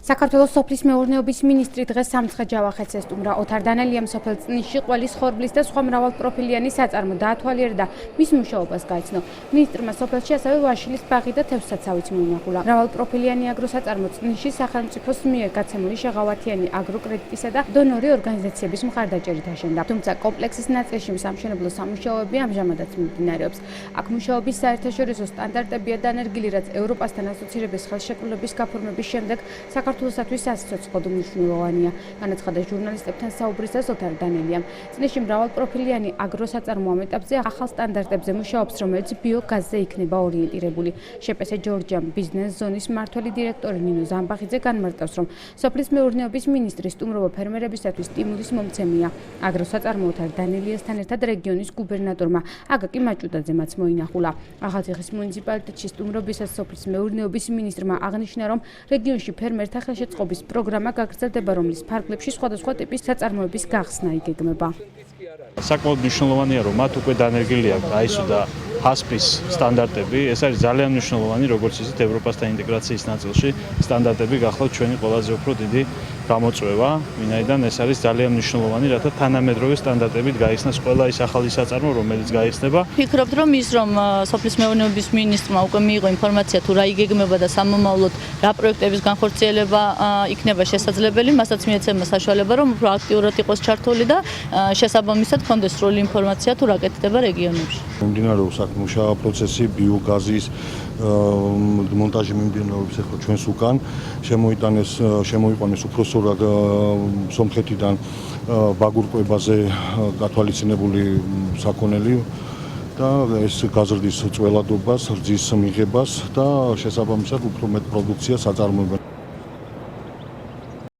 საქართველოს სოფლის მეურნეობის მინისტრი დღეს სამცხე ჯავახეთს ესტუმრა. ოთარ დანელიამ სოფელ წნისში ყველის, ხორბლის და სხვა მრავალპროფილიანი საწარმო დაათვალიერა და მის მუშაობას გაიცნო. მინისტრმა სოფელში ასევე ვაშილის ბაღი და თევზსაცავიც მოინახულა. მრავალპროფილიანი აგროსაწარმო წნისში სახელმწიფოს მიერ გაცემული შეღავათიანი აგროკრედიტისა და დონორი ორგანიზაციების მხარდაჭერით აშენდა. თუმცა კომპლექსის ნაწილში სამშენებლო სამუშაოები ამჟამადაც მიმდინარეობს. აქ მუშაობის საერთაშორისო სტანდარტებია დანერგილი, რაც ევროპასთან ასოცირების ხელშეკრულების გაფორმების შემდეგ საქართველოსათვის სასიცოცხლოდ მნიშვნელოვანია. განაცხადა ჟურნალისტებთან საუბრისას ოთარ დანელიამ. წნისში მრავალპროფილიანი აგროსაწარმო ამ ეტაპზე ახალ სტანდარტებზე მუშაობს, რომელიც ბიოგაზზე იქნება ორიენტირებული. შპს ჯორჯიამ ბიზნეს ზონის მმართველი დირექტორი ნინო ზამბახიძე განმარტავს, რომ სოფლის მეურნეობის მინისტრის სტუმრობა ფერმერებისათვის სტიმულის მომცემია. აგროსაწარმო ოთარ დანელიასთან ერთად რეგიონის გუბერნატორმა აკაკი მაჭუდაძემაც მოინახულა. ახალციხის მუნიციპალიტეტში სტუმრობისას სოფლის მეურნეობის მინისტრმა აღნიშნა, რომ რეგიონში ფერმერთა ხელშეწყობის პროგრამა გაგრძელდება, რომლის ფარგლებში სხვადასხვა ტიპის საწარმოების გახსნა იგეგმება. საკმაოდ მნიშვნელოვანია, რომ მათ უკვე დანერგილი აქვს ISO და HACCP-ის სტანდარტები. ეს არის ძალიან მნიშვნელოვანი, როგორც ისეთ ევროპასთან ინტეგრაციის ნაწილში სტანდარტები გახლავთ ჩვენი ყველაზე უფრო დიდი გამოწვევა, ვინაიდან ეს არის ძალიან მნიშვნელოვანი, რათა თანამედროვე სტანდარტებით გაიხსნას ყველა ის ახალი საწარმო, რომელიც გაიხსნება. ვფიქრობთ, რომ ის რომ სოფლის მეურნეობის მინისტრმა უკვე მიიღო ინფორმაცია თუ რა იგეგმება და სამომავლოდ რა პროექტების განხორციელება იქნება შესაძლებელი, მასაც მიეცემა საშუალება, რომ უფრო აქტიურად იყოს ჩართული და შესაბამისად კონდეს სრული ინფორმაცია თუ რა კეთდება რეგიონებში. მიმდინარეობს აქ მუშაობა პროცესი ბიოგაზის მონტაჟი მიმდინარეობს ახლა ჩვენს უკან შემოიყვანეს უფრო სწორად სომხეთიდან ბაგურკვებაზე გათვალისწინებული საქონელი და ეს გაზრდის წველადობას, რძის მიღებას და შესაბამისად უფრო მეტ პროდუქციას აწარმოებენ.